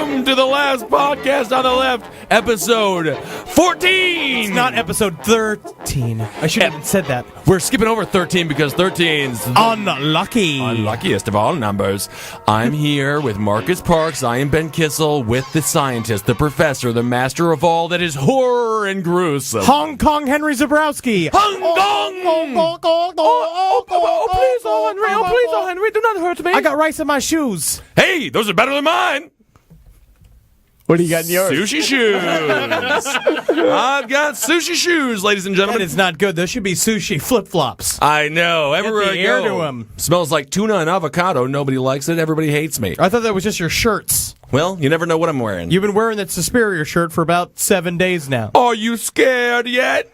welcome to the last podcast on the left, episode 14. It's not episode 13. I should have said that. We're skipping over 13 because 13's unlucky. Unluckiest of all numbers. I'm here with Marcus Parks. I am Ben Kissel with the scientist, the professor, the master of all that is horror and gruesome. Hong Kong Henry Zabrowski. Hong Kong! Please, Henry, do not hurt me. I got rice in my shoes. Hey, those are better than mine. What do you got in yours? Sushi shoes. I've got sushi shoes, ladies and gentlemen. That is not good. Those should be sushi flip-flops. I know. Everywhere I air go, to 'em. Smells like tuna and avocado. Nobody likes it. Everybody hates me. I thought that was just your shirts. Well, you never know what I'm wearing. You've been wearing that Suspiria shirt for about 7 days now. Are you scared yet?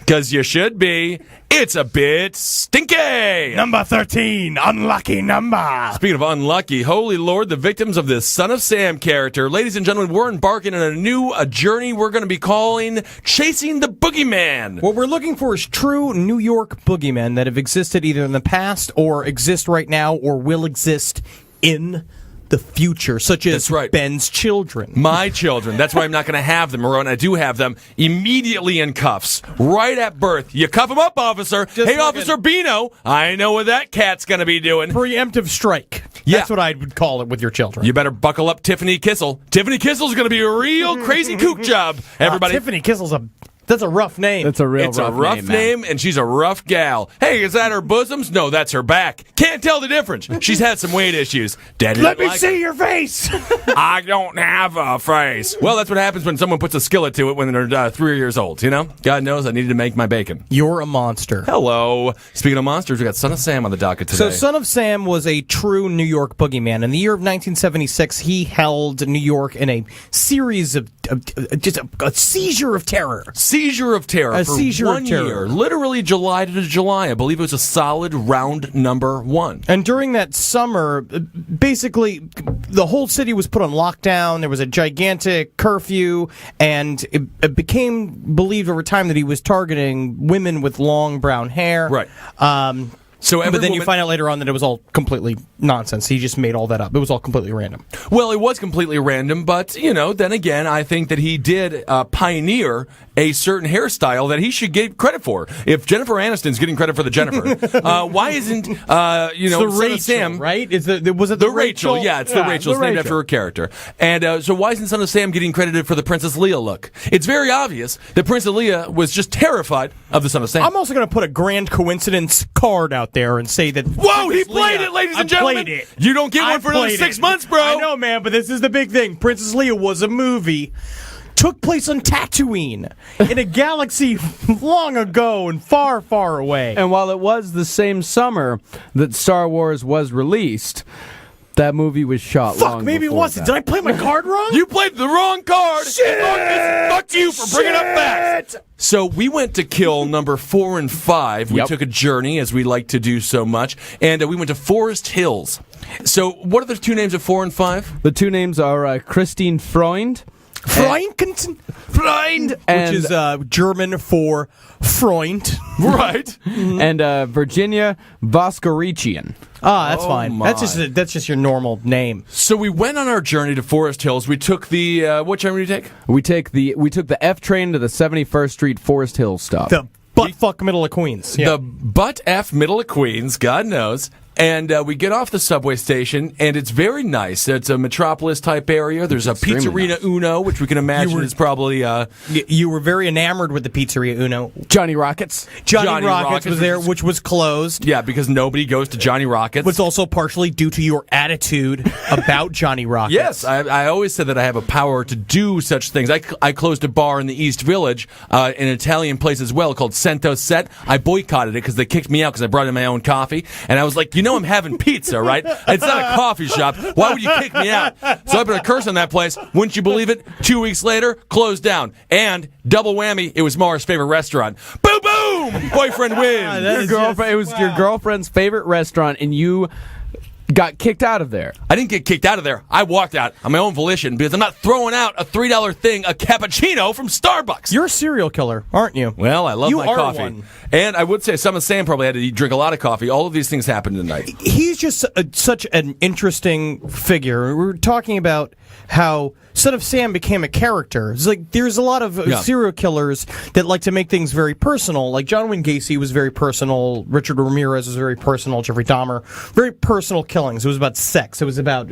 Because you should be. It's a bit stinky. Number 13, unlucky number. Speaking of unlucky, holy Lord, the victims of this Son of Sam character. Ladies and gentlemen, we're embarking on a journey we're going to be calling Chasing the Boogeyman. What we're looking for is true New York boogeymen that have existed either in the past or exist right now or will exist in the future, such as That's right. Ben's children. My children. That's why I'm not going to have them, or when I do have them, immediately in cuffs. Right at birth. You cuff them up, officer. Hey, Officer Bino, I know what that cat's going to be doing. Preemptive strike. Yeah. That's what I would call it with your children. You better buckle up Tiffany Kissel. Tiffany Kissel's going to be a real crazy kook job, everybody. Tiffany Kissel's that's a rough name. That's a real It's a rough name, and she's a rough gal. Hey, is that her bosoms? No, that's her back. Can't tell the difference. She's had some weight issues. Daddy, Let me see your face. I don't have a face. Well, that's what happens when someone puts a skillet to it when they're 3 years old, you know? God knows I needed to make my bacon. You're a monster. Hello. Speaking of monsters, we got Son of Sam on the docket today. So Son of Sam was a true New York boogeyman. In the year of 1976, he held New York in a series of just a seizure of terror. Seizure of terror. A for seizure one of terror. year. Literally July to July. I believe it was a solid round number 1. And during that summer, basically, the whole city was put on lockdown. There was a gigantic curfew, and it became believed over time that he was targeting women with long brown hair. Right. But then you find out later on that it was all completely nonsense. He just made all that up. It was all completely random. Well, it was completely random, but, then again, I think that he did pioneer a certain hairstyle that he should get credit for. If Jennifer Aniston's getting credit for the Jennifer, why isn't, It's the Son Rachel, of Sam... right? Was it the Rachel? Yeah, it's the Rachel. It's named after her character. And so why isn't Son of Sam getting credited for the Princess Leia look? It's very obvious that Princess Leia was just terrified of the Son of Sam. I'm also going to put a grand coincidence card out there and say that... Whoa, he played it, ladies and gentlemen! Played it. You don't get one for another 6 months, bro! I know, man, but this is the big thing. Princess Leia was a movie. Took place on Tatooine in a galaxy long ago and far, far away. And while it was the same summer that Star Wars was released, that movie was shot long maybe it before wasn't. that. Did I play my card wrong? You played the wrong card! Shit! Fuck you for bringing up facts! So we went to kill number 4 and 5. We took a journey, as we like to do so much, and we went to Forest Hills. So what are the 2 names of 4 and 5? The 2 names are Christine Freund. Freund, And, which is German for Freund. Right. And Virginia Voskerichian. That's Oh, fine. my. That's just your normal name. So we went on our journey to Forest Hills. We took the what train did you take? We took the F train to the 71st Street Forest Hills stop. The butt-fuck middle of Queens. The butt F middle of Queens, God knows. And we get off the subway station, and it's very nice. It's a metropolis-type area. There's a Pizzeria nice. Uno, which we can imagine is probably... You were very enamored with the Pizzeria Uno. Johnny Rockets. Johnny Rockets was there, which was closed. Yeah, because nobody goes to Johnny Rockets. Was also partially due to your attitude about Johnny Rockets. Yes, I always said that I have a power to do such things. I closed a bar in the East Village, an Italian place as well, called Cento Set. I boycotted it because they kicked me out because I brought in my own coffee. And I was like, I'm having pizza, right? It's not a coffee shop. Why would you kick me out? So I put a curse on that place. Wouldn't you believe it? 2 weeks later, closed down. And double whammy, it was Mara's favorite restaurant. Boom, boom! Boyfriend wins. It was your girlfriend's favorite restaurant, and you got kicked out of there. I didn't get kicked out of there. I walked out on my own volition because I'm not throwing out a $3 thing, a cappuccino from Starbucks. You're a serial killer, aren't you? Well, I love You my are coffee. one. And I would say Son of Sam probably had to drink a lot of coffee. All of these things happened tonight. He's just such an interesting figure. We're talking about how Son of Sam became a character. It's like there's a lot of serial killers that like to make things very personal. Like John Wayne Gacy was very personal. Richard Ramirez was very personal. Jeffrey Dahmer, very personal killings. It was about sex. It was about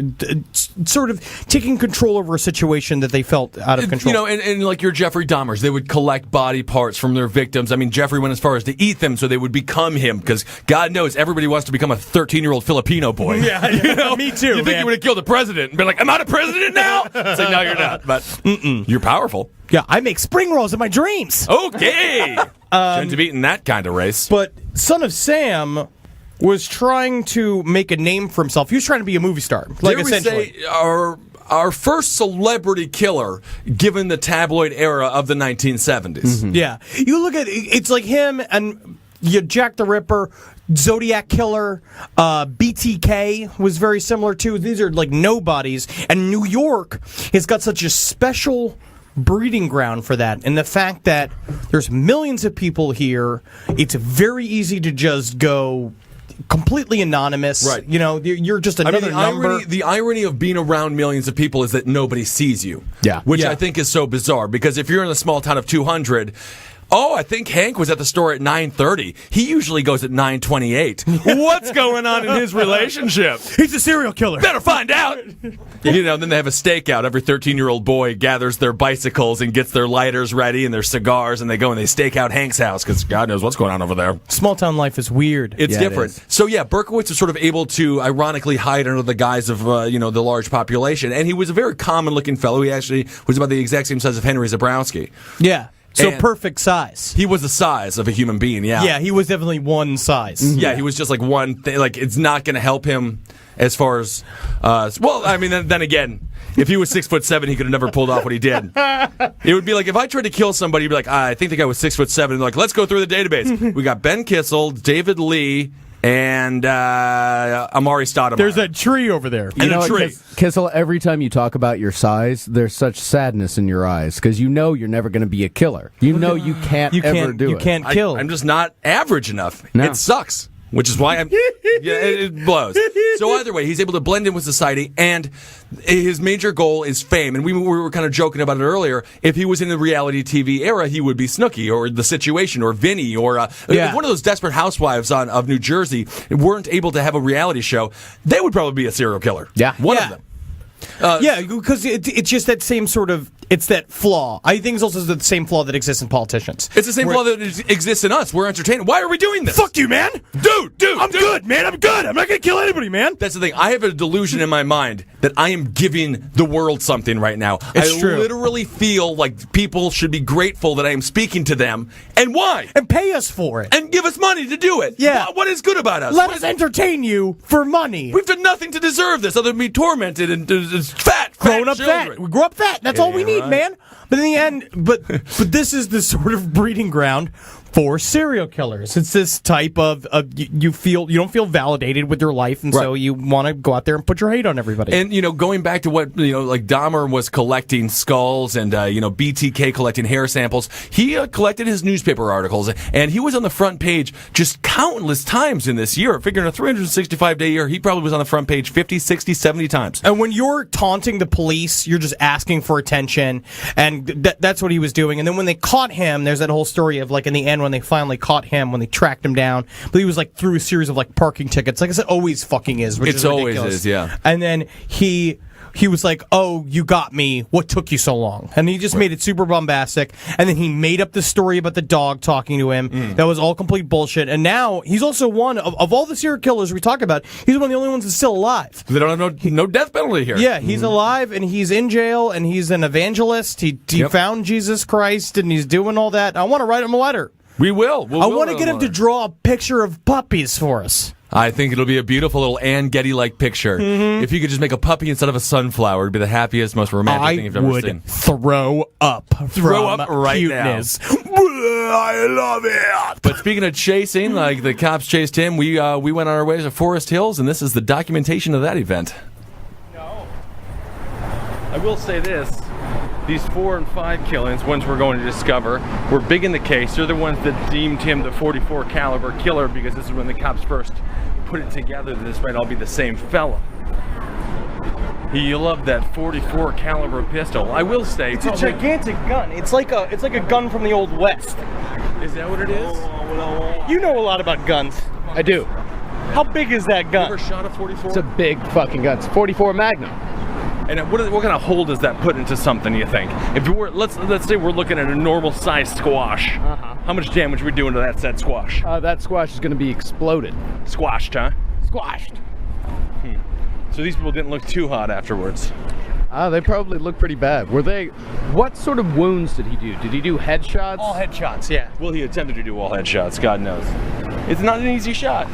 sort of taking control over a situation that they felt out of control. You know, and like your Jeffrey Dahmers, they would collect body parts from their victims. I mean, Jeffrey went as far as to eat them so they would become him, because God knows everybody wants to become a 13-year-old Filipino boy. Yeah, you know? me too. You think you would have killed the president and been like, am I the president now? It's like, no, you're not. But you're powerful. Yeah, I make spring rolls in my dreams. Okay. Shouldn't have eaten that kind of race. But Son of Sam was trying to make a name for himself. He was trying to be a movie star, like Dare we essentially. say our first celebrity killer, given the tabloid era of the 1970s. Mm-hmm. Yeah, you look at it's like him and Jack the Ripper, Zodiac Killer, BTK was very similar too. These are like nobodies, and New York has got such a special breeding ground for that, and the fact that there's millions of people here, it's very easy to just go completely anonymous. Right. You know, you're just another number. The irony of being around millions of people is that nobody sees you. Yeah. Which Yeah. I think is so bizarre, because if you're in a small town of 200, I think Hank was at the store at 9:30. He usually goes at 9:28. What's going on in his relationship? He's a serial killer. Better find out. You know, then they have a stakeout. Every 13-year-old boy gathers their bicycles and gets their lighters ready and their cigars, and they go and they stake out Hank's house, because God knows what's going on over there. Small town life is weird. It's Yeah, it different. is. So yeah, Berkowitz was sort of able to ironically hide under the guise of the large population, and he was a very common-looking fellow. He actually was about the exact same size of Henry Zabrowski. Yeah. So And- perfect size. He was the size of a human being. Yeah. Yeah, he was definitely one size. Yeah, he was just like one thing. Like, it's not going to help him as far as. Well, I mean, then again, if he was 6'7", he could have never pulled off what he did. It would be like if I tried to kill somebody, you'd be like, I think the guy was 6'7". And like, let's go through the database. We got Ben Kissel, David Lee, and Amari Stoudemire. There's a tree over there. And a what, tree. Kissel, every time you talk about your size, there's such sadness in your eyes, because you know you're never going to be a killer. You know you can't ever do it. You can't kill. I'm just not average enough. No. It sucks. Which is why I'm. Yeah, it blows. So either way, he's able to blend in with society, and his major goal is fame. And we were kind of joking about it earlier. If he was in the reality TV era, he would be Snooki or The Situation or Vinny or if one of those desperate housewives of New Jersey weren't able to have a reality show, they would probably be a serial killer. Yeah. One Yeah. of them. Yeah, because it's just that same sort of, it's that flaw. I think it's also the same flaw that exists in politicians. It's the same flaw that exists in us. We're entertained. Why are we doing this? Fuck you, man! Dude! I'm good, man! I'm good! I'm not gonna kill anybody, man! That's the thing. I have a delusion in my mind that I am giving the world something right now. It's I true. literally feel like people should be grateful that I am speaking to them. And why? And pay us for it. And give us money to do it. Yeah. What is good about us? Let us entertain you for money. We've done nothing to deserve this other than be tormented and fat Grown up children. fat. We grew up fat. That's all we need, right. man. But in the end, but this is the sort of breeding ground for serial killers. It's this type of you don't feel validated with your life, and so Right. you want to go out there and put your hate on everybody. And, going back to what, like Dahmer was collecting skulls and, BTK collecting hair samples, he collected his newspaper articles, and he was on the front page just countless times in this year. Figuring a 365-day year, he probably was on the front page 50, 60, 70 times. And when you're taunting the police, you're just asking for attention, and that's what he was doing. And then when they caught him, there's that whole story of, like, in the end, when they finally caught him, when they tracked him down, but he was, like, through a series of, like, parking tickets. Like I said, always fucking is, which It's is always ridiculous. is, yeah. And then he was like, oh, you got me. What took you so long? And he just made it super bombastic. And then he made up the story about the dog talking to him. That was all complete bullshit. And now he's also one of all the serial killers we talk about, he's one of the only ones that's still alive. They don't have no death penalty here. Yeah, he's alive, and he's in jail, and he's an evangelist. He found Jesus Christ, and he's doing all that. I want to write him a letter. We will. I want to get him to draw a picture of puppies for us. I think it'll be a beautiful little Ann Getty-like picture. If you could just make a puppy instead of a sunflower, it'd be the happiest, most romantic thing you've ever seen. Throw up. Throw up right cuteness. I love it. But speaking of chasing, like the cops chased him, we went on our way to Forest Hills, and this is the documentation of that event. No. I will say this. These 4 and 5 killings, ones we're going to discover, were big in the case. They're the ones that deemed him the .44 caliber killer, because this is when the cops first put it together that this might all be the same fella. He loved that .44 caliber pistol. I will say, It's a gigantic gun. It's like a gun from the Old West. Is that what it is? You know a lot about guns. I do. How big is that You gun? ever shot a .44? It's a big fucking gun. It's 44 Magnum. And what kind of hole does that put into something, you think? If you were, let's say we're looking at a normal size squash. How much damage we doing to that said squash? That squash is going to be exploded. Squashed, huh? Squashed. So these people didn't look too hot afterwards. They probably look pretty bad. Were they? What sort of wounds did he do? Did he do headshots? All headshots, yeah. Well, he attempted to do all headshots, God knows. It's not an easy shot.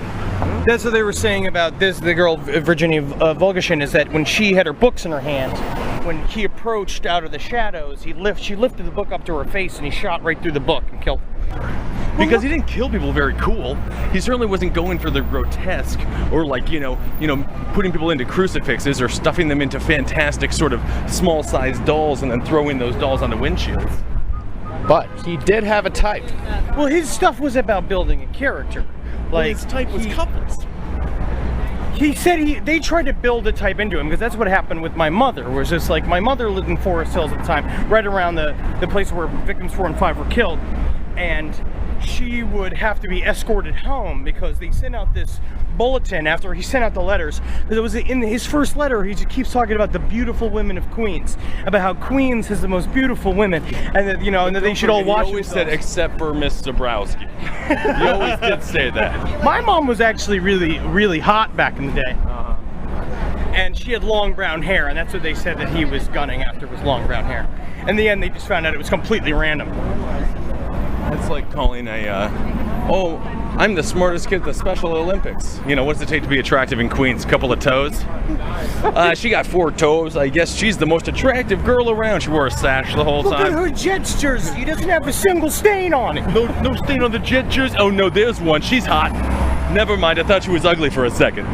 That's what they were saying about this. The girl, Virginia Volgashin, is that when she had her books in her hand, when he approached out of the shadows, she lifted the book up to her face and he shot right through the book and killed her. Because he didn't kill people very cool. He certainly wasn't going for the grotesque or like, you know, putting people into crucifixes or stuffing them into fantastic sort of small-sized dolls and then throwing those dolls onto windshields. But he did have a type. Well, his stuff was about building a character. Like, his type was couples. He said they tried to build a type into him, because that's what happened with my mother. Was just like, my mother lived in Forest Hills at the time, right around the place where victims 4 and 5 were killed, and she would have to be escorted home because they sent out this bulletin after he sent out the letters. It was in his first letter, he just keeps talking about the beautiful women of Queens, about how Queens has the most beautiful women, and that, and that they should all watch. He always said, except for Miss Zabrowski. He always did say that. My mom was actually really, really hot back in the day. And she had long brown hair, and that's what they said that he was gunning after, was long brown hair. In the end, they just found out it was completely random. It's like calling oh, I'm the smartest kid at the Special Olympics. What's it take to be attractive in Queens? Couple of toes? She got 4 toes. I guess she's the most attractive girl around. She wore a sash the whole Look time. at her Jets jersey. He doesn't have a single stain on it. No stain on the Jet jersey? Oh no, there's one. She's hot. Never mind, I thought she was ugly for a second.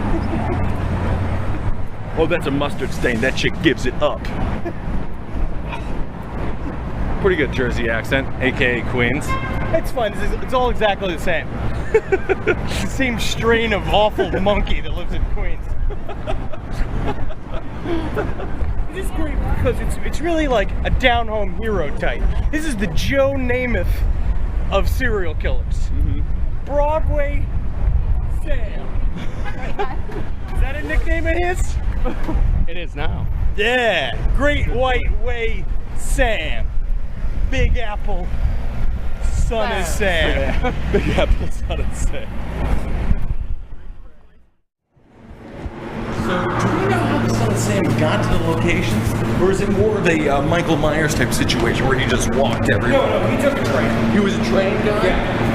Oh, that's a mustard stain. That chick gives it up. Pretty good Jersey accent, aka Queens. It's fun. It's all exactly the same. It's the same strain of awful monkey that lives in Queens. This is great because it's really like a down-home hero type. This is the Joe Namath of serial killers. Broadway Sam. Is that a nickname of his? It is now. Yeah. Great White Way Sam. Big Apple, Son of Sam. Big Apple, Son of Sam. So, do we know how the Son of Sam got to the locations? Or is it more of a Michael Myers type situation where he just walked everywhere? No, he took a train. He was a train guy? Yeah.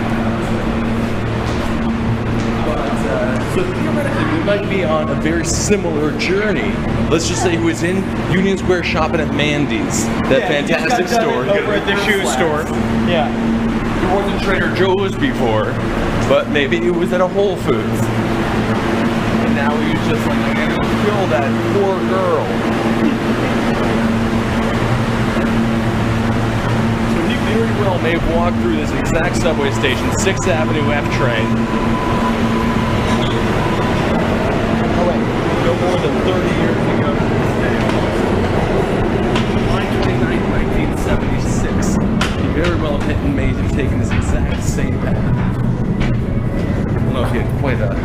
So theoretically, we might be on a very similar journey. Let's just say he was in Union Square shopping at Mandy's, that fantastic store. Over at the shoe store. Yeah. It wasn't Trader Joe's before, but maybe it was at a Whole Foods. And now he was just like, I'm gonna kill that poor girl. So he very well may have walked through this exact subway station, 6th Avenue F train. No more than 30 years ago to this day. July 29, 1976. He very well may have taken this exact same path. I don't know if he had quite a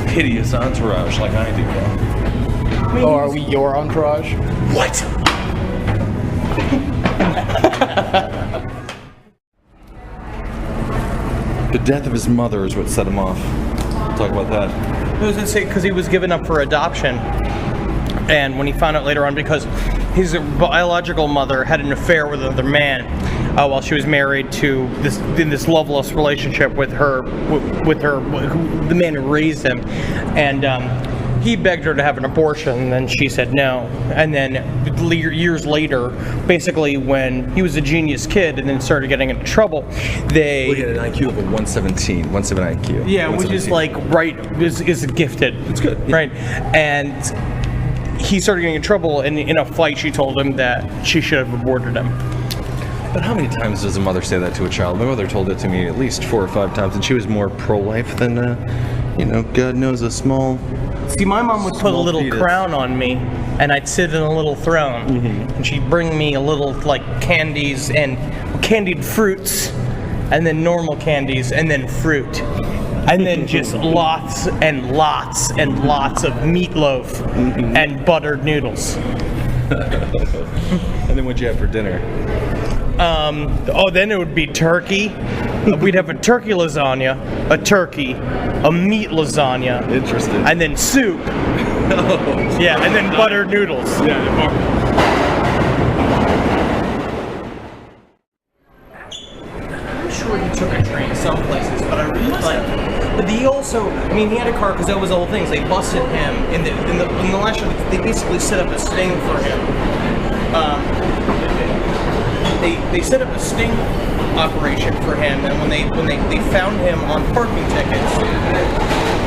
hideous entourage like I do, though. Oh, are we your entourage? What? The death of his mother is what set him off. We'll talk about that. I was going to say, because he was given up for adoption, and when he found out later on, because his biological mother had an affair with another man while she was married to this loveless relationship with the man who raised him, and he begged her to have an abortion, and she said no. And then years later, basically when he was a genius kid and then started getting into trouble, they... We had an IQ of a 117 IQ. Yeah, which is like, is gifted. It's good. Yeah. Right. And he started getting in trouble, and in a fight she told him that she should have aborted him. But how many times does a mother say that to a child? My mother told it to me at least 4 or 5 times, and she was more pro-life than, God knows, a small... See, my mom would put a little crown on me, and I'd sit in a little throne, and she'd bring me a little, like, candies and candied fruits, and then normal candies, and then fruit. And then just lots and lots and lots of meatloaf and buttered noodles. And then what'd you have for dinner? Then it would be turkey. We'd have a turkey lasagna, a turkey, a meat lasagna. Interesting. And then soup. Yeah, and then buttered noodles. Yeah. I'm sure he took a train some places, but I really like. But he also, he had a car because that was the whole thing. They busted him in the last show. They basically set up a sting for him. They set up a sting operation for him, and when they found him on parking tickets,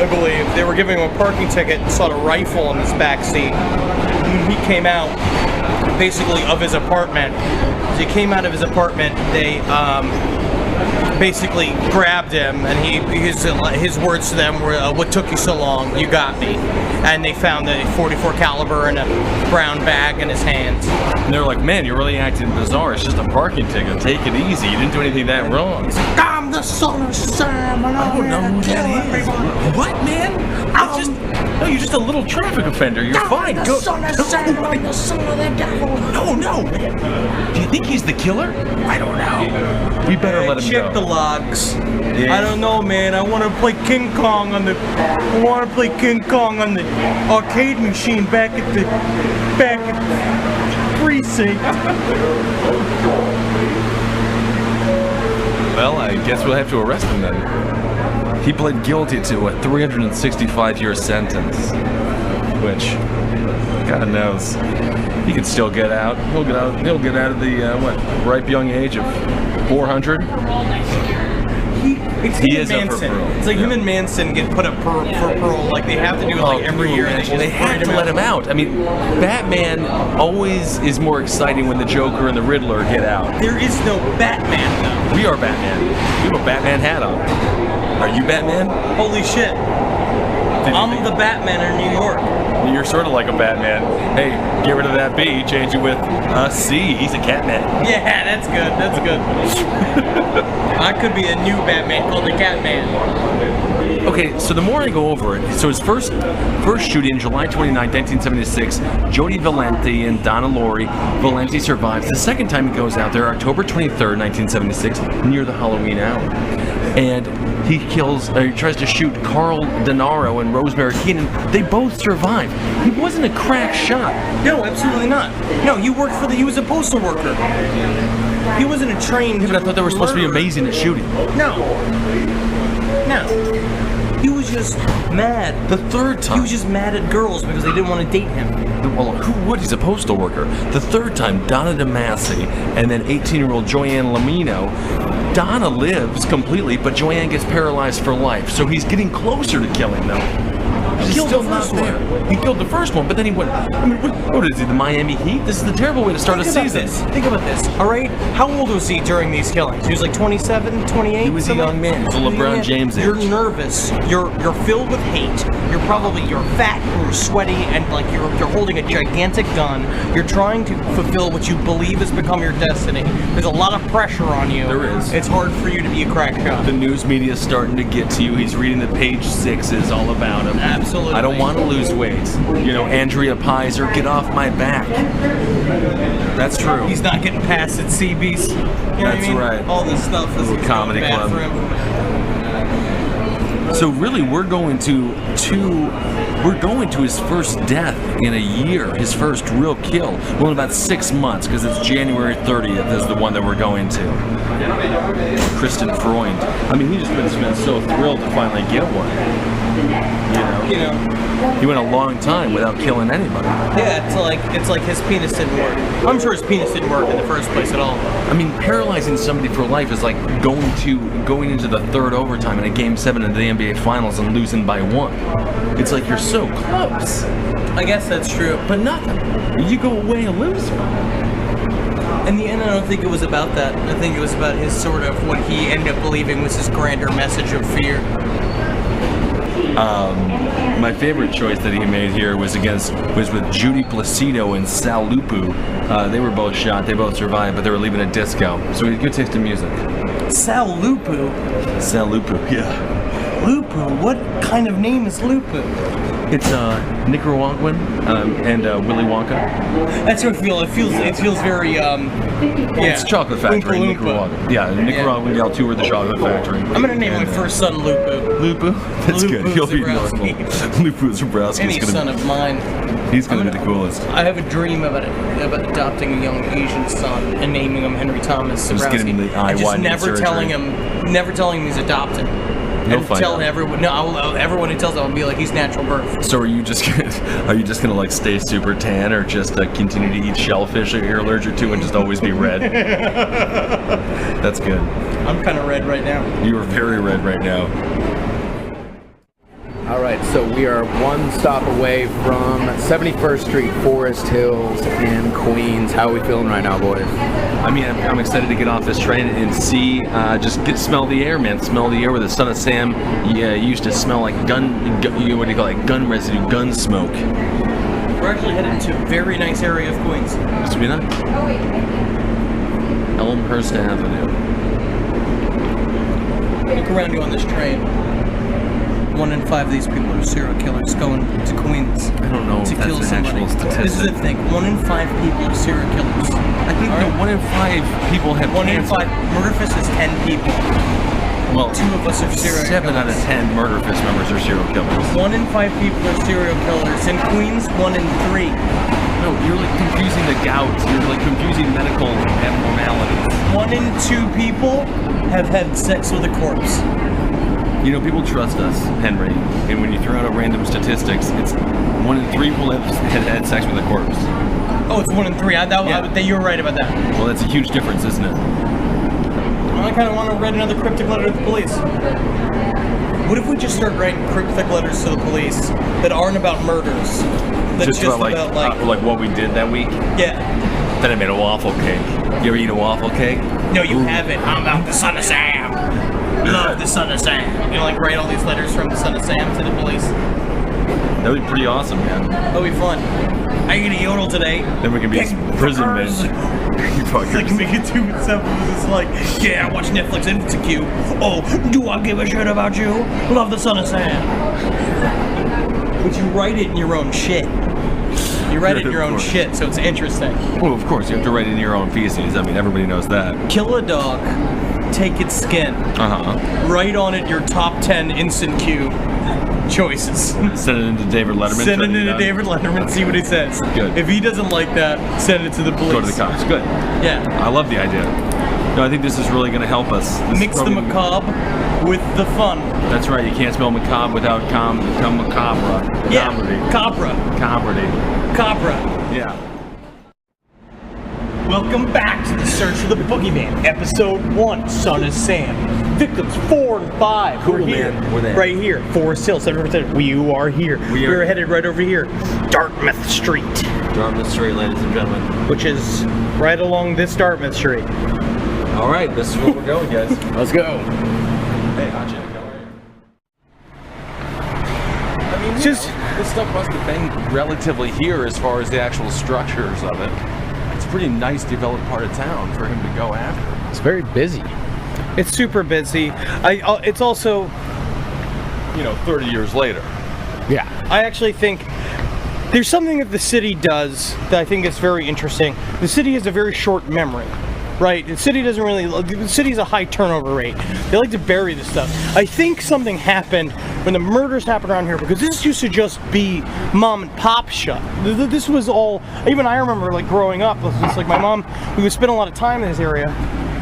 I believe they were giving him a parking ticket and saw a rifle in his back seat. When he came out, basically of his apartment, as he came out of his apartment, they basically grabbed him, and his words to them were, "What took you so long? You got me." And they found the .44 caliber in a brown bag in his hands. And they're like, "Man, you're really acting bizarre. It's just a parking ticket. Take it easy. You didn't do anything that wrong." I'm the son of Sam, and I don't know who that is. What, man? You're just a little traffic offender. You're fine. Go. Son of Sam, I'm the son of the devil. No. Do you think he's the killer? I don't know. We better let him check go. the logs. Yeah. I don't know, man. I want to play King Kong on the arcade machine back at the precinct. Well, I guess we'll have to arrest him then. He pled guilty to a 365-year sentence, which, God knows, he can still get out. He'll get out at the ripe young age of 400. He is Manson. It's like him and Manson get put up for parole. Like they have to do it like every year. And they had to let him out. I mean, Batman always is more exciting when the Joker and the Riddler get out. There is no Batman though. We are Batman. We have a Batman hat on. Are you Batman? Holy shit. I'm the Batman in New York. You're sort of like a Batman. Hey, get rid of that B, change it with a C. He's a Catman. Yeah, that's good. I could be a new Batman called the Catman. Okay, so the more I go over it, so his first shooting, July 29, 1976, Jody Valenti and Donna Laurie. Valenti survives. The second time he goes out there, October 23rd, 1976, near the Halloween hour. And he tries to shoot Carl Denaro and Rosemary Keenan. They both survive. He wasn't a crack shot. No, absolutely not. No, he was a postal worker. He wasn't a trained But I thought they were supposed to be amazing at shooting. No. He was just mad. The third time. He was just mad at girls because they didn't want to date him. Well, who would? He's a postal worker. The third time, Donna DeMasi and then 18-year-old Joanne Lamino. Donna lives completely, but Joanne gets paralyzed for life. So he's getting closer to killing them. He killed the first one. He killed the first one, but then he went. I mean, what is he? The Miami Heat? This is the terrible way to start a season. Think about this. All right. How old was he during these killings? He was like 27, 28. He was a young man. He was a LeBron James age. You're nervous. You're filled with hate. You're fat. You're sweaty, and like you're holding a gigantic gun. You're trying to fulfill what you believe has become your destiny. There's a lot of pressure on you. There is. It's hard for you to be a crack shot. The news media is starting to get to you. He's reading the page 6s all about him. Absolutely. I don't want to lose weight. Andrea Pizer, get off my back. That's true. He's not getting past at CB's. That's right. All this stuff is Little comedy bad club. for him. So really, we're going to We're going to his first death in a year, his first real kill. Well, in about 6 months, because it's January 30th is the one that we're going to. Kristen Freund. I mean, he just must have been so thrilled to finally get one. You know, he went a long time without killing anybody. Yeah, it's like his penis didn't work. I'm sure his penis didn't work in the first place at all. I mean, paralyzing somebody for life is like going into the third overtime in a Game 7 of the NBA Finals and losing by 1. It's like you're so close. I guess that's true. But nothing. You go away a loser. In the end, I don't think it was about that. I think it was about his sort of what he ended up believing was his grander message of fear. My favorite choice that he made here was with Judy Placido and Sal Lupu. They were both shot. They both survived, but they were leaving a disco. So he had good taste in music. Sal Lupu? Sal Lupu, yeah. Lupu? What kind of name is Lupu? It's Nicaraguan and Willy Wonka. That's what it feels. It feels very It's Chocolate Factory in Nicaragua. Yeah, Nicaraguan gal toured the Chocolate Factory. I'm gonna name my first son Lupu. Lupu? That's Lupu good. He'll be Zabrowski. normal. Lupu Zabrowski. Any son of mine. He's gonna be the coolest. I have a dream about adopting a young Asian son and naming him Henry Thomas Zabrowski. Just getting him the eye and just widening never telling him he's adopted. He'll And find tell out. everyone. No, everyone who tells him, I'll be like, he's natural birth. So are you just gonna like stay super tan, or just continue to eat shellfish that you're allergic to and just always be red? That's good. I'm kind of red right now. You are very red right now. All right, so we are one stop away from 71st Street, Forest Hills in Queens. How are we feeling right now, boys? I mean, I'm excited to get off this train and see, smell the air, man. Smell the air where the Son of Sam used to smell like gun gun residue, gun smoke. We're actually headed to a very nice area of Queens. This would be nice. Elmhurst Avenue. Look around you on this train. 1 in 5 of these people are serial killers going to Queens. I don't know to if that's kill an somebody. actual statistic. This is the thing. 1 in 5 people are serial killers. I think that 1 in 5 people have 1 in cancer. 5. Murderfist is 10 people. Well, 2 of us are serial 7 killers. out of 10 murder fist members are serial killers. 1 in 5 people are serial killers. In Queens, 1 in 3. No, you're like confusing the gout. You're like confusing medical abnormalities. 1 in 2 people have had sex with a corpse. You know, people trust us, Henry, and when you throw out a random statistics, it's 1 in 3 people have had sex with a corpse. Oh, it's 1 in 3. You were right about that. Well, that's a huge difference, isn't it? I kind of want to write another cryptic letter to the police. What if we just start writing cryptic letters to the police that aren't about murders? That's just about like what we did that week? Yeah. Then I made a waffle cake. You ever eat a waffle cake? No, you haven't. I'm about the Son of Sam. Love the Son of Sam. You know, like write all these letters from the Son of Sam to the police. That would be pretty awesome, man. That'll be fun. Are you gonna yodel today? Then we can be imprisonment. You fuckers. Like make it too simple. It's like, yeah, I watch Netflix and it's a cue. Oh, do I give a shit about you? Love the Son of Sam. But you write it in your own shit. You write it in your own shit, so it's interesting. Well, of course, you have to write it in your own feces. I mean, everybody knows that. Kill a dog, take its skin, write on it your top 10 instant queue choices. Send it into David Letterman. Send it into David Letterman, see what he says. Good. If he doesn't like that, send it to the police. Go to the cops. Good. Yeah. I love the idea. No, I think this is really going to help us. Mix the macabre with the fun. That's right. You can't spell macabre without macabre. Yeah. Cabra. Cabra. Yeah. Welcome back to the Search for the Boogeyman, Episode 1, Son of Sam. Victims 4 and 5. Cool, We're here. man. We're there. Right here. Forest Hill, 7%. You are here. We're headed right over here. Dartmouth Street. Dartmouth Street, ladies and gentlemen. Which is right along this Dartmouth Street. All right, this is where we're going, guys. Let's go. Hey, hot chick, how are you? I mean, Just this stuff must have been relatively here as far as the actual structures of it. It's a pretty nice developed part of town for him to go after. It's very busy. it's super busy. It's also, 30 years later. Yeah. I actually think there's something that the city does that I think is very interesting. The city has a very short memory. right? The city doesn't really. The city's a high turnover rate. They like to bury this stuff. I think something happened when the murders happened around here because this used to just be mom and pop shop. This was all. Even I remember like growing up. It's like my mom. We would spend a lot of time in this area,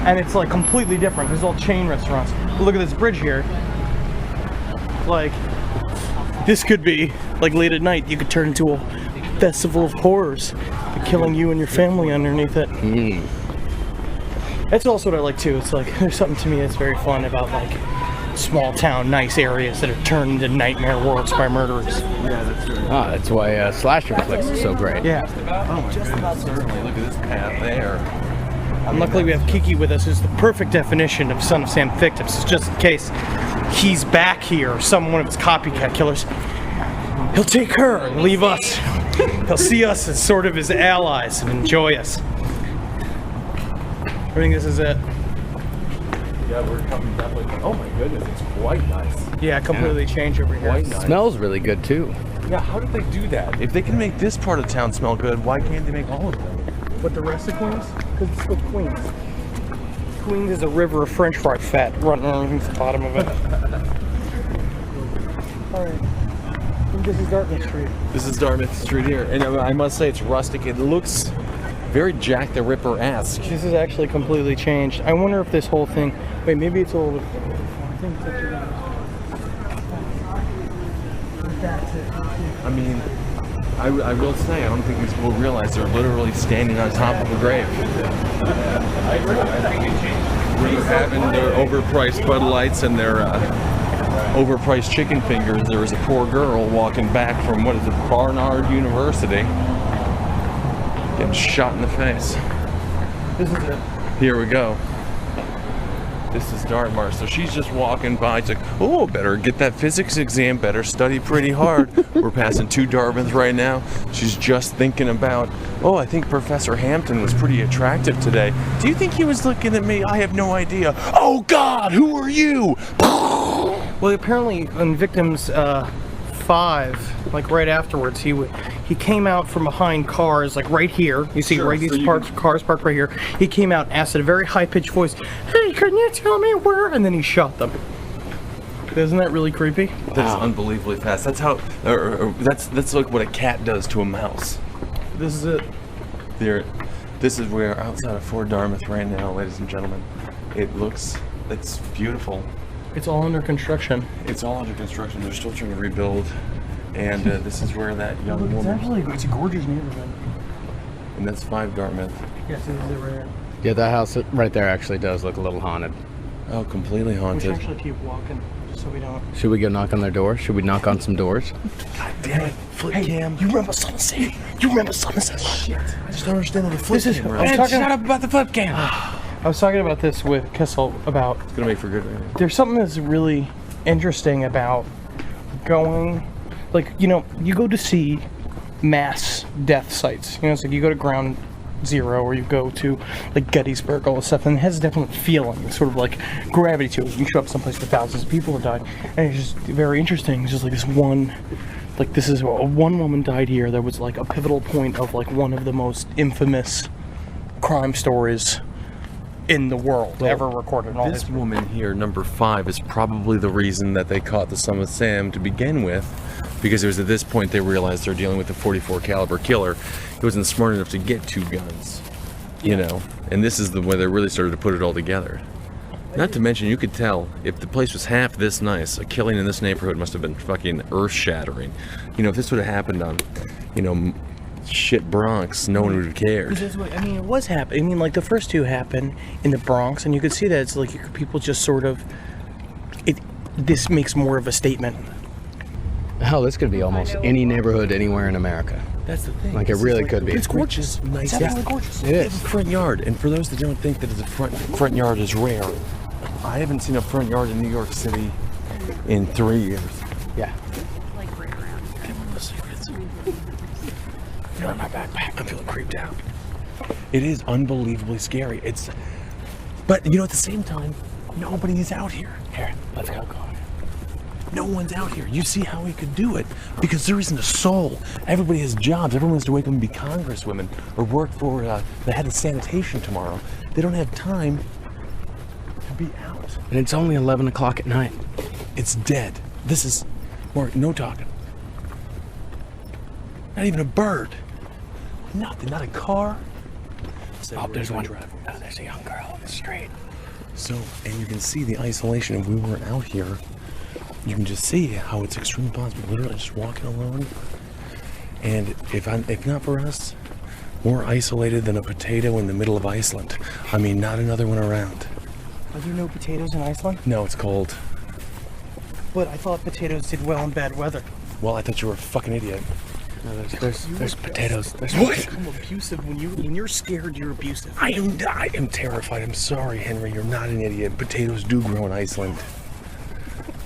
and it's like completely different. There's all chain restaurants. But look at this bridge here. Like, this could be like late at night. You could turn into a festival of horrors, killing you and your family underneath it. That's also what I like too. It's like there's something to me that's very fun about like small town, nice areas that are turned into nightmare worlds by murderers. Yeah, that's true. That's why slasher flicks are so great. Yeah. Oh my goodness, certainly. Look at this path there. And luckily we have Kiki with us, who's the perfect definition of Son of Sam victims. Just in case he's back here, or one of his copycat killers, he'll take her and leave us. He'll see us as sort of his allies and enjoy us. I think this is it. Yeah, we're coming definitely. Oh my goodness, it's quite nice. Yeah, completely changed over here. Quite nice. Smells really good too. Yeah, how did they do that? If they can make this part of town smell good, why can't they make all of them? What, the rest of Queens? Because it's called Queens. Queens is a river of French fry fat running underneath the bottom of it. Alright. I think this is Dartmouth Street. This is Dartmouth Street here, and I must say it's rustic. It looks very Jack the Ripper-esque. This is actually completely changed. I wonder if this whole thing... Wait, maybe it's a little bit... I think it's actually... That's it. I mean, I will say, I don't think these people realize they're literally standing on top of a grave. We're having their overpriced Bud Lights and their overpriced chicken fingers. There was a poor girl walking back from, what is it, Barnard University, getting shot in the face. This is it. Here we go. This is Dartmouth. So she's just walking by. It's like, oh, better get that physics exam. Better study pretty hard. We're passing 2 Dartmouths right now. She's just thinking about, oh, I think Professor Hampton was pretty attractive today. Do you think he was looking at me? I have no idea. Oh, God, who are you? Well, apparently in Victims 5, like right afterwards, he came out from behind cars, like right here. You see, Sure, right, so these you cars parked right here. He came out, asked in a very high-pitched voice, "Hey, can you tell me where?" And then he shot them. Isn't that really creepy? That's unbelievably fast. That's how. That's like what a cat does to a mouse. This is it. This is where outside of Fort Dartmouth right now, ladies and gentlemen. It's beautiful. It's all under construction. It's all under construction. They're still trying to rebuild, and this is where that young woman. It's a gorgeous neighborhood. And that's 5 Dartmouth. Yes, this is it right here. Yeah, that house right there actually does look a little haunted. Oh, completely We should haunted. actually keep walking, just so we don't. Should we go knock on their door? Should we knock on some doors? God damn it! Flip cam. You remember Somerset? You remember Somerset? Shit! I just don't understand the flip This is. cam. I was talking, shut up about the flip cam. I was talking about this with Kessel about. It's gonna make for good radio. There's something that's really interesting about going, like, you know, you go to see mass death sites. You know, it's like you go to Ground Zero or you go to like Gettysburg, all this stuff, and it has a different feeling, sort of like gravity to it. You show up someplace where thousands of people have died, and it's just very interesting. It's just like this one, like this is one woman died here that was like a pivotal point of like one of the most infamous crime stories in the world ever recorded in all This history. woman here, number 5, is probably the reason that they caught the Son of Sam to begin with, because it was at this point they realized they're dealing with a .44 caliber killer. He wasn't smart enough to get 2 guns, you know. And this is the way they really started to put it all together. Not to mention, you could tell if the place was half this nice, a killing in this neighborhood must have been fucking earth-shattering. You know, if this would have happened on, you know, shit Bronx, no one would have cared. I mean, it was happening. I mean, like the first 2 happened in the Bronx, and you could see that it's like people just sort of. This makes more of a statement. Hell, this could be almost any neighborhood anywhere in America. That's the thing. Like, it really could be. It's gorgeous. Nice. It's absolutely gorgeous. It They is. have a front yard, and for those that don't think that a front yard is rare, I haven't seen a front yard in New York City in 3 years. Yeah. Get one of those cigarettes. Feeling my backpack. I'm feeling creeped out. It is unbelievably scary. But you know, at the same time, nobody is out here. Here, let's go. No one's out here. You see how he could do it? Because there isn't a soul. Everybody has jobs. Everyone wants to wake up and be congresswomen or work for the head of sanitation tomorrow. They don't have time to be out. And it's only 11 o'clock at night. It's dead. This is... Mark, no talking. Not even a bird. Nothing, not a car. Oh, there's one. Oh, there's a young girl on the street. So, and you can see the isolation. If we weren't out here, you can just see how it's extremely possible. Literally just walking alone. And if not for us, more isolated than a potato in the middle of Iceland. I mean, not another one around. Are there no potatoes in Iceland? No, it's cold. But I thought potatoes did well in bad weather. Well, I thought you were a fucking idiot. No, there's potatoes. There's What? Become abusive when you're scared. You're abusive. I am terrified. I'm sorry, Henry. You're not an idiot. Potatoes do grow in Iceland.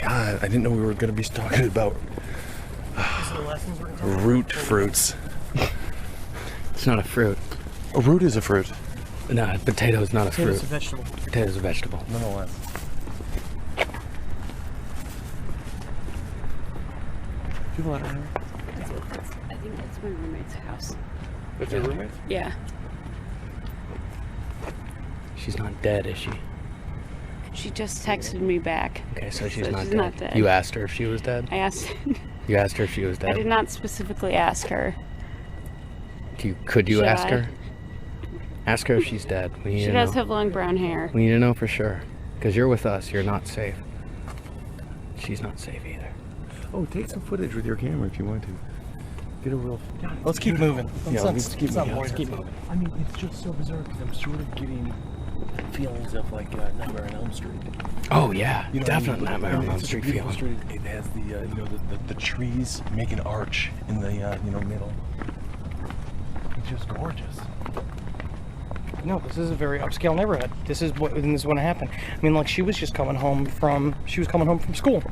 God, I didn't know we were going to be talking about root fruits. It's not a fruit. A root is a fruit. No, a potato is not a fruit. Potatoes a vegetable. Potato's a vegetable. Nonetheless. People out here. I think that's my roommate's house. That's your roommate? Yeah. She's not dead, is she? She just texted me back. Okay, so she's So not she's dead. not dead. You asked her if she was dead? I asked. You asked her if she was I did dead? not specifically ask her. Could you Should ask I? her? Ask her if she's dead. We need She to does know. have long brown hair. We need to know for sure. Because you're with us. You're not safe. She's not safe either. Oh, take some footage with your camera if you want to. Get a real... Let's keep moving. Yeah, Let's keep not moving. let's keep moving. I mean, it's just so bizarre because I'm sort of getting feelings of like Nightmare on Elm Street. Oh, yeah. You know, Definitely I mean, Nightmare on it's Elm such a Street beautiful feeling. street. It has the trees make an arch in the middle. It's just gorgeous. No, this is a very upscale neighborhood. This is what happened. I mean, like she was coming home from school.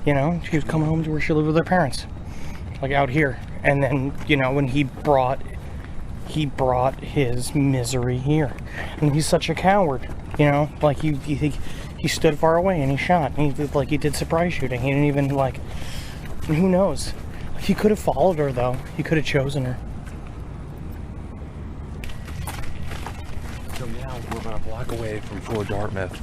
You know, she was coming home to where she lived with her parents, like out here. And then when he brought his misery here, and he's such a coward. Like he stood far away and he shot. And he did surprise shooting. He didn't even and who knows? He could have followed her though. He could have chosen her. So now we're about a block away from Fort Dartmouth.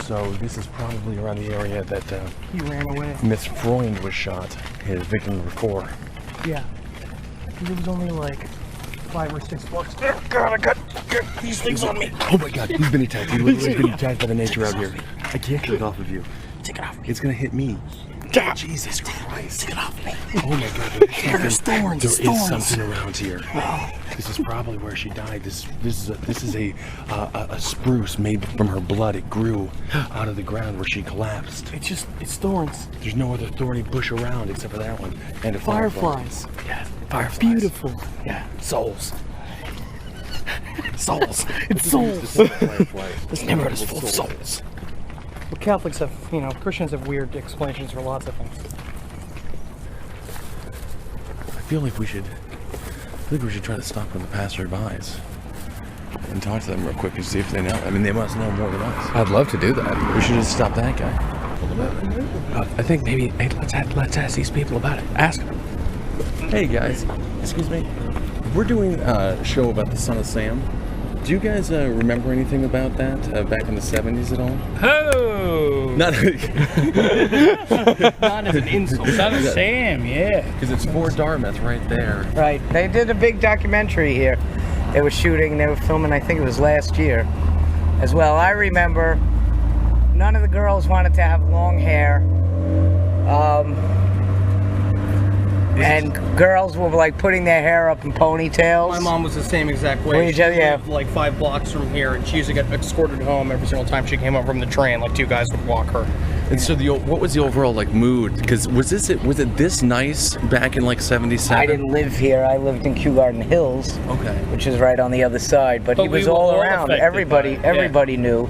So this is probably around the area that He ran away. Miss Freund was shot. His victim number 4. Yeah. It was only like 5 or 6 blocks. Oh, God, I got these things on me. Oh my God, he's been attacked. He literally has been attacked by the nature out here. I can't get it off of you. Take it off me. It's gonna hit me. Jesus Christ. Take it off me. Oh my God. There's thorns. There is thorns. something around here. This is probably where she died. This is a spruce made from her blood. It grew out of the ground where she collapsed. It's thorns. There's no other thorny bush around except for that one. And a Fireflies. Yeah, fireflies. Beautiful. Yeah, souls. Souls. It's souls. This neighborhood is full of souls. Well, Catholics have, Christians have weird explanations for lots of things. I feel like we should try to stop when the passerbys and talk to them real quick and see if they know. I mean, they must know more than us. I'd love to do that. We should just stop that guy. I think maybe let's ask these people about it. Ask them. Hey guys, excuse me. We're doing a show about the son of Sam. Do you guys remember anything about that back in the 70s at all? Oh! Not Not as an insult. Son of Sam, yeah. because it's Fort Dartmouth right there. Right. They did a big documentary here. They were shooting, they were filming, I think it was last year as well. I remember none of the girls wanted to have long hair. And girls were like putting their hair up in ponytails. My mom was the same exact Well, way. you She just- yeah. lived like 5 blocks from here, and she used to get escorted home every single time she came home from the train. Like 2 guys would walk her. And so what was the overall mood? Because was it this nice back in 77? I didn't live here. I lived in Kew Garden Hills, Okay. which is right on the other side. But he we was were all all around. affected Everybody, by it, yeah. everybody knew.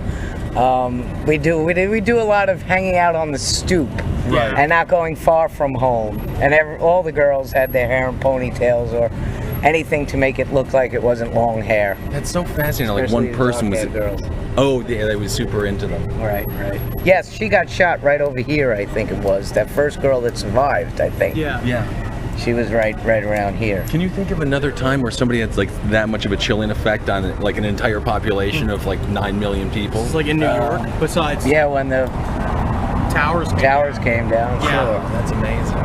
We do a lot of hanging out on the stoop, Right. and not going far from home. And all the girls had their hair in ponytails or anything to make it look like it wasn't long hair. That's so fascinating. Like Especially one the person was. dark-haired girls. Oh, yeah, they was super into them. Right. Yes, she got shot right over here. I think it was that first girl that survived. I think. Yeah. Yeah. She was right around here. Can you think of another time where somebody had like that much of a chilling effect on like an entire population of like 9 million people? It's like in New York, besides Yeah, when the towers. towers came down. Yeah. Sure. That's amazing.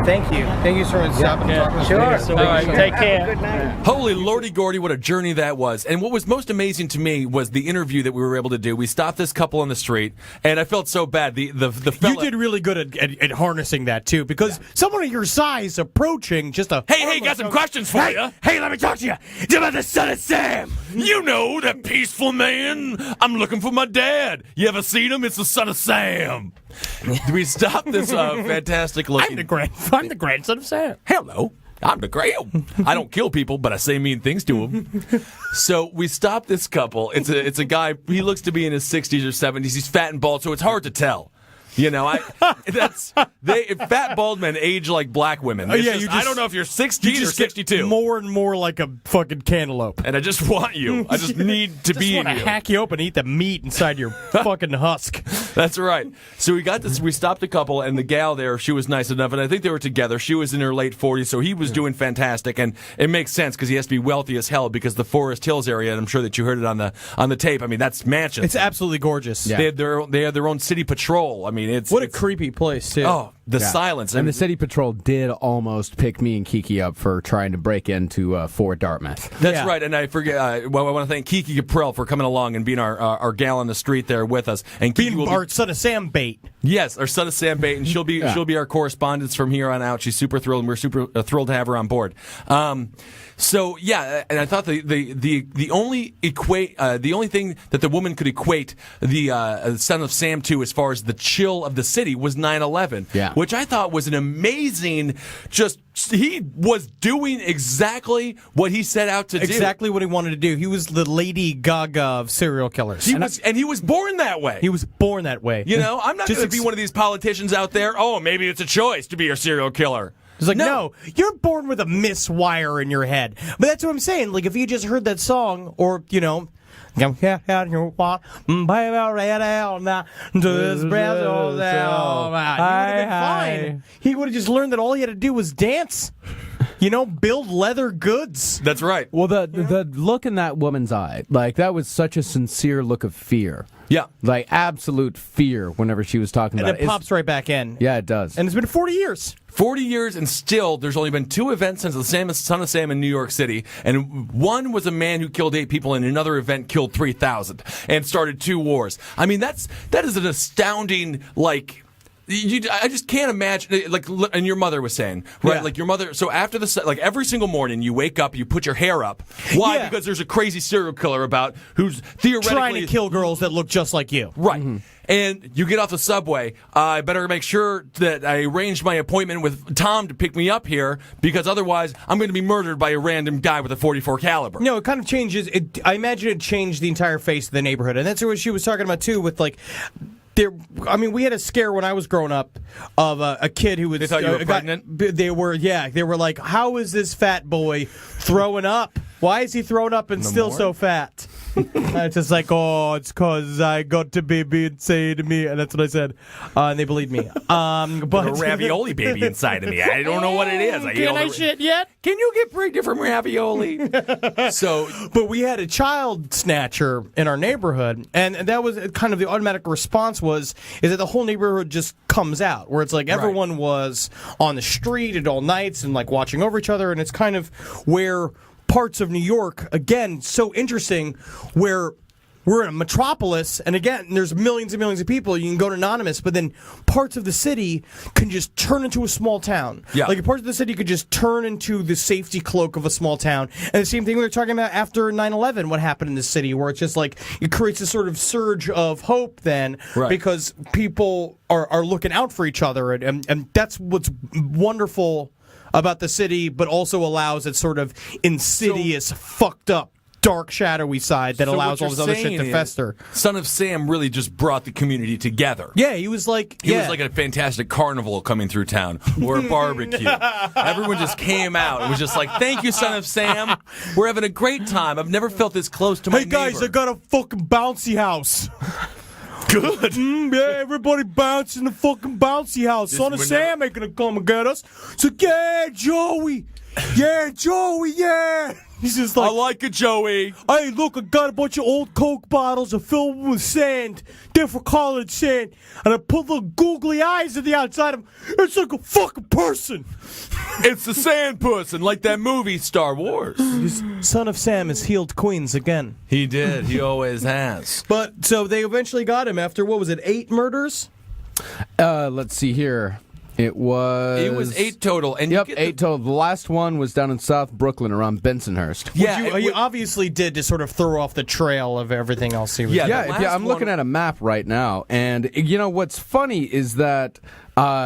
Thank you. Thank you for stopping and talking. Sure. All right, take care. Have a good night. Holy lordy gordy, what a journey that was. And what was most amazing to me was the interview that we were able to do. We stopped this couple on the street, and I felt so bad. The fella, You did really good at harnessing that too, because someone of your size approaching just a Hey, got some questions for you. Hey, let me talk to you. It's about the Son of Sam. You know, that peaceful man. I'm looking for my dad. You ever seen him? It's the Son of Sam. We stopped this fantastic looking... I'm the grandson of Sam. Hello. I'm the Graham. I don't kill people, but I say mean things to them. So we stopped this couple. It's a guy. He looks to be in his 60s or 70s. He's fat and bald, so it's hard to tell. You know, fat bald men age like black women. I don't know if you're 16 or 62. More and more like a fucking cantaloupe. And I just want you. I just need to be in want to you. hack you up and eat the meat inside your fucking husk. That's right. So we got this. We stopped a couple, and the gal there, she was nice enough, and I think they were together. She was in her late 40s, so he was doing fantastic, and it makes sense because he has to be wealthy as hell because the Forest Hills area, and I'm sure that you heard it on the tape. I mean, that's mansions. It's absolutely gorgeous. They had their own city patrol. I mean, it's What a creepy place too. Oh, the silence. And the city patrol did almost pick me and Kiki up for trying to break into Fort Dartmouth. That's right, and I forget. Well, I want to thank Kiki Caprell for coming along and being our gal on the street there with us. And Kiki being our Son of Sam bait. Yes, our Son of Sam bait, and she'll be our correspondent from here on out. She's super thrilled, and we're super thrilled to have her on board. So yeah, and I thought the only thing that the woman could equate the Son of Sam to as far as the chill of the city was 9/11. Yeah. Which I thought was an amazing. He was doing exactly what he set out to do. Exactly what he wanted to do. He was the Lady Gaga of serial killers. And he was born that way. He was born that way. You know, I'm not going to be one of these politicians out there. Oh, maybe it's a choice to be a serial killer. It's like, no, you're born with a miswire in your head. But that's what I'm saying. Like, if you just heard that song, or, you know, you would have been fine. He would have just learned that all he had to do was dance. You know, build leather goods. That's right. Well, the look in that woman's eye, like, that was such a sincere look of fear. Yeah. Like, absolute fear whenever she was talking And about it pops right back in. Yeah, it does. And it's been 40 years. 40 years, and still, there's only been 2 events since the Son of Sam in New York City, and one was a man who killed 8 people, and another event killed 3,000, and started 2 wars. I mean, that is an astounding, like... I just can't imagine, like, and your mother was saying, right? Yeah. Like, your mother, so after like, every single morning, you wake up, you put your hair up. Why? Yeah. Because there's a crazy serial killer who's theoretically... trying to kill girls that look just like you. Right. Mm-hmm. And you get off the subway, I better make sure that I arranged my appointment with Tom to pick me up here, because otherwise I'm going to be murdered by a random guy with a .44 caliber. No, it kind of changes. I imagine it changed the entire face of the neighborhood. And that's what she was talking about, too, with, like... we had a scare when I was growing up of a kid who was... They thought you were pregnant? They were like, how is this fat boy throwing up? Why is he throwing up and still so fat? It's just like, oh, it's because I got a baby inside of me. And that's what I said. And they believed me. But a ravioli baby inside of me. I don't know what it is. Can I shit yet? Can you get pregnant from ravioli? But we had a child snatcher in our neighborhood, and that was kind of the automatic response is that the whole neighborhood just comes out, where it's like everyone was on the street at all nights and like watching over each other, and it's kind of where parts of New York, again, so interesting, where we're in a metropolis, and again, there's millions and millions of people. You can go to anonymous, but then parts of the city can just turn into a small town. Yeah. Like parts of the city could just turn into the safety cloak of a small town. And the same thing we were talking about after 9/11, what happened in the city, where it's just like it creates a sort of surge of hope then, because people are looking out for each other, and that's what's wonderful about the city, but also allows its sort of insidious, fucked up, dark, shadowy side that allows all this other shit to fester. Son of Sam really just brought the community together. Yeah, he was like... He was like a fantastic carnival coming through town, or a barbecue. Everyone just came out. It was just like, thank you, Son of Sam. We're having a great time. I've never felt this close to my neighbor. Hey, guys, I got a fucking bouncy house. Good. Yeah, everybody bouncing the fucking bouncy house. Son of Sam ain't gonna come and get us. So, yeah, Joey. Yeah, Joey, yeah. He's just like, I like it, Joey. hey, look, I got a bunch of old Coke bottles. I filled them with sand, different colored sand, and I put little googly eyes at the outside of them. It's like a fucking person. It's the sand person, like that movie Star Wars. Son of Sam has healed queens again. He did. He always has. But, so they eventually got him after, what was it, 8 murders? Let's see here. It was 8 total. And Yep, you get 8 total. The last one was down in South Brooklyn around Bensonhurst. Yeah, You obviously did to sort of throw off the trail of everything else he was Yeah, doing. the Yeah, last I'm looking one- at a map right now, and you know what's funny is that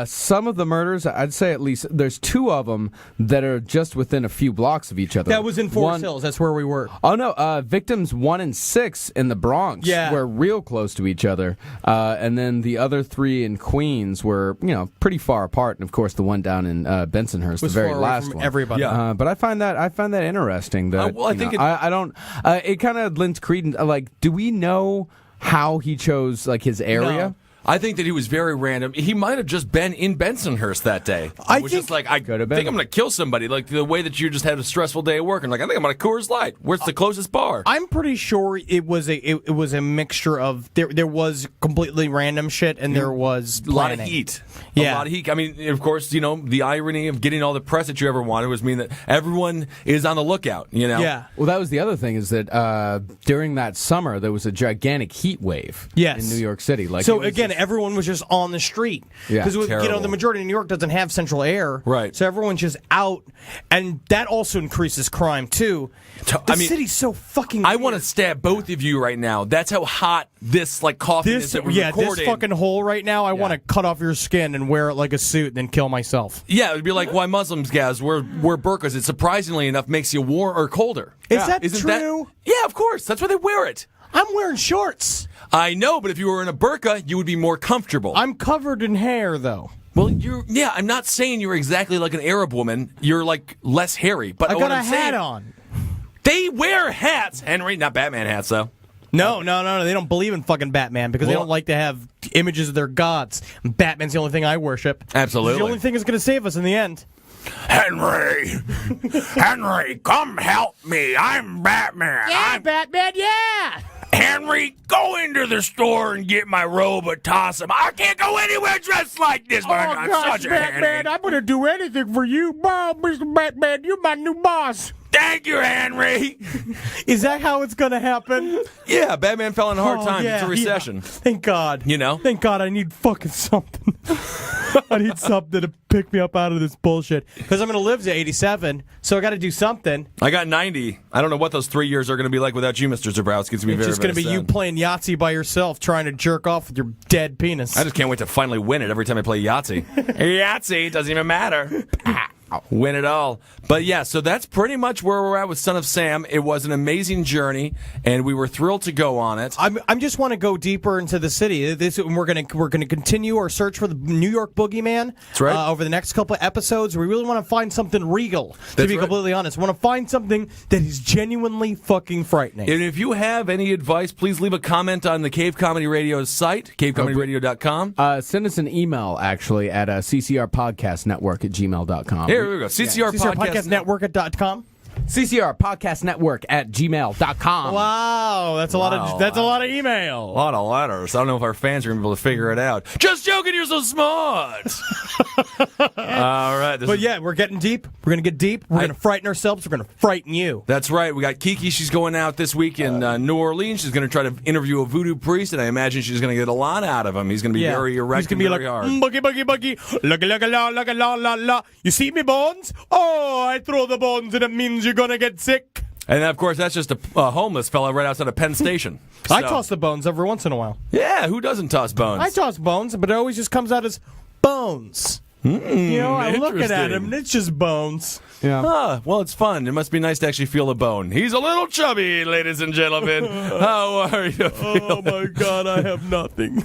some of the murders, I'd say at least there's 2 of them that are just within a few blocks of each other. That was in Forest Hills. That's where we were. Oh no, victims 1 and 6 in the Bronx were real close to each other, and then the other 3 in Queens were pretty far apart, and of course the one down in Bensonhurst, the very far away last from one. everybody. Yeah. But I find that interesting. That well, I think I don't. It kind of lends credence. Like, do we know how he chose like his area? No. I think that he was very random. He might have just been in Bensonhurst that day. I was think- just like, I Could have think been. I'm going to kill somebody. Like the way that you just had a stressful day at work, and like, I think I'm going to Coors Light. Where's the closest bar? I'm pretty sure it was a mixture of there was completely random shit and there was A lot of planning. heat. Yeah. A lot of heat. I mean, of course, the irony of getting all the press that you ever wanted was mean that everyone is on the lookout, Yeah. Well, that was the other thing is that during that summer there was a gigantic heat wave Yes. in New York City. Like, So it was again, just- everyone was just on the street Yeah. because Terrible. the majority of New York doesn't have central air, Right. So everyone's just out, and that also increases crime too. The city's so fucking. I want to weird. stab both of you right now. That's how hot this coffin is This that we're this recording. fucking hole right now. I want to cut off your skin and wear it like a suit, and then kill myself. Yeah, it would be like why Muslims, guys, wear burqas. It surprisingly enough makes you warm or colder. Is that Isn't true? Yeah, of course. That's why they wear it. I'm wearing shorts. I know, but if you were in a burqa, you would be more comfortable. I'm covered in hair though. Well, I'm not saying you're exactly like an Arab woman. You're like less hairy. But I what got I'm a hat saying, on. They wear hats, Henry. Not Batman hats, though. No. They don't believe in fucking Batman because they Well- don't like to have images of their gods. Batman's the only thing I worship. Absolutely. It's the only thing that's going to save us in the end. Henry, come help me. I'm Batman. Batman, yeah! Henry, go into the store and get my robe and toss him. I can't go anywhere dressed like this, but I'm such a Henry. I'm going to do anything for you. Mr. Batman, you're my new boss. Thank you, Henry. Is that how it's going to happen? Yeah, Batman fell in hard Oh, times. yeah, It's a recession. yeah. Thank God. Thank God I need fucking something. I need something to pick me up out of this bullshit. Because I'm going to live to 87, so I got to do something. I got 90. I don't know what those 3 years are going to be like without you, Mr. Zabrowski. It's going to be It's just going to be you playing Yahtzee by yourself, trying to jerk off with your dead penis. I just can't wait to finally win it every time I play Yahtzee. Yahtzee doesn't even matter. Win it all. But yeah, so that's pretty much where we're at with Son of Sam. It was an amazing journey, and we were thrilled to go on it. I'm just want to go deeper into the city. We're gonna continue our search for the New York boogeyman. That's right. Over the next couple of episodes, we really want to find something regal. To That's be right. completely honest, we want to find something that is genuinely fucking frightening. And if you have any advice, please leave a comment on the Cave Comedy Radio's site, cavecomedyradio.com. send us an email actually at ccrpodcastnetwork@gmail.com. Here we go. CCR Podcast CCRPodcastNetwork.com. ccrpodcastnetwork@gmail.com. Wow, that's a lot of email. A lot of letters. I don't know if our fans are going to be able to figure it out. Just joking, you're so smart. All right. But yeah, we're getting deep. We're gonna get deep. We're gonna frighten ourselves. We're gonna frighten you. That's right. We got Kiki. She's going out this week in New Orleans. She's going to try to interview a voodoo priest, and I imagine she's going to get a lot out of him. He's going to be very erect. He's gonna be and like, very hard. boogie, boogie, boogie, lugga, lugga, la, lugga, la, la, la. You see me bones? Oh, I throw the bones, and it means you're gonna get sick. And of course, that's just a homeless fella right outside of Penn Station. I So- toss the bones every once in a while. Yeah, who doesn't toss bones? I toss bones, but it always just comes out as bones. You know, I look at interesting. him, and it's just bones. Ah, well, it's fun. It must be nice to actually feel a bone. He's a little chubby, ladies and gentlemen. How are you? Oh my God, I have nothing.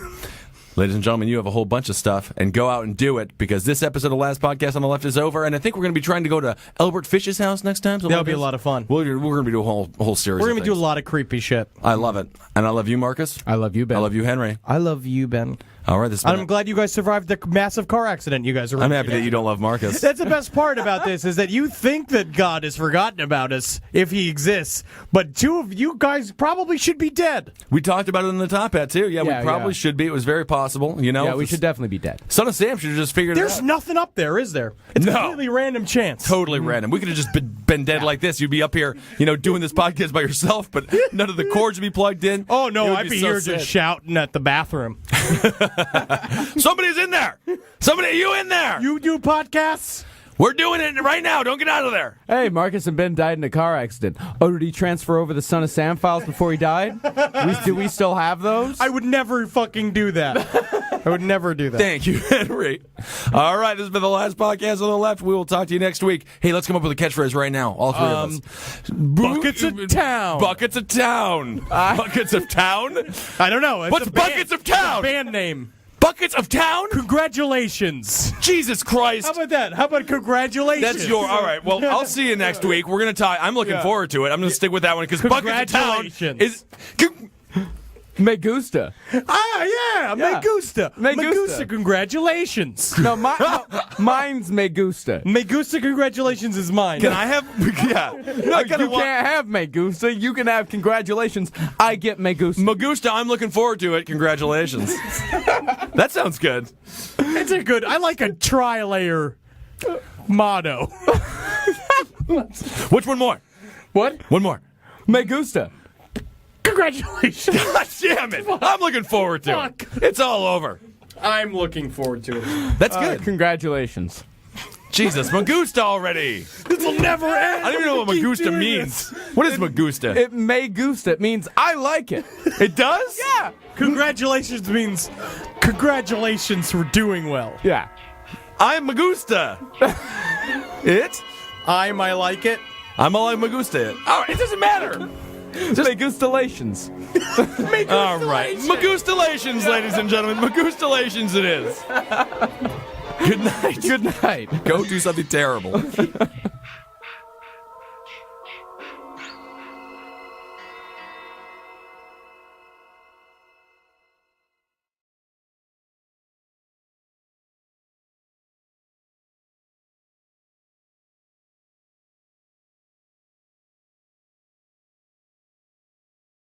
ladies and gentlemen, you have a whole bunch of stuff, and go out and do it, because this episode of Last Podcast on the Left is over, and I think we're going to be trying to go to Albert Fish's house next time. That'll be a lot of fun. We're going to be doing a whole series. We're going going to do a lot of creepy shit. I love it. And I love you, Marcus. I love you, Ben. I love you, Henry. I love you, Ben. All right, I'm glad you guys survived the massive car accident you guys are in. I'm happy that you don't love Marcus. That's the best part about this, is that you think that God has forgotten about us, if he exists, but two of you guys probably should be dead. We talked about it in the top hat, too. Yeah, we probably yeah. should be. It was very possible, you know. Yeah, we should definitely be dead. Son of Sam should have just figured it out. There's nothing up there, is there? It's a completely random chance. Totally random. We could have just been dead like this. You'd be up here, doing this podcast by yourself, but none of the cords would be plugged in. Oh, no, I'd be so here sad. just shouting at the bathroom. Somebody's in there. Somebody, you in there? You do podcasts? We're doing it right now. Don't get out of there. Hey, Marcus and Ben died in a car accident. Oh, did he transfer over the Son of Sam files before he died? Do we still have those? I would never fucking do that. I would never do that. Thank you, Henry. All right, this has been the Last Podcast on the Left. We will talk to you next week. Hey, let's come up with a catchphrase right now, all three of us. Buckets of town. Buckets of town. Buckets of town? I don't know. It's What's a band- Buckets of Town? It's a band name. Buckets of Town? Congratulations. Jesus Christ. How about that? How about congratulations? That's all right. Well, I'll see you next week. We're going to talk. I'm looking forward to it. I'm going to stick with that one because Buckets of Town is. Me gusta. Yeah. Me gusta. Me Me gusta. gusta. Congratulations. No, mine's me gusta. Me gusta. Congratulations is mine. Can I have? Yeah. No, you can't have me gusta. You can have congratulations. I get me gusta. Magusta, I'm looking forward to it. Congratulations. That sounds good. It's a good. I like a tri-layer motto. Which one more? What? One more. Me gusta. Congratulations. God damn it. I'm looking forward to it. It's all over. I'm looking forward to it. That's good. Congratulations. Jesus, Magusta already. This will never end. I don't even know what Magusta means. What is Magusta? It me gusta. It means I like it. It does? Yeah. Congratulations means congratulations for doing well. Yeah. I'm Magusta. It? I like it. I'm all like Magusta it. All right, it doesn't matter. Just me gustalations. All right. Magustalations, ladies and gentlemen. Magustalations it is. Good night. Good night. Go do something terrible.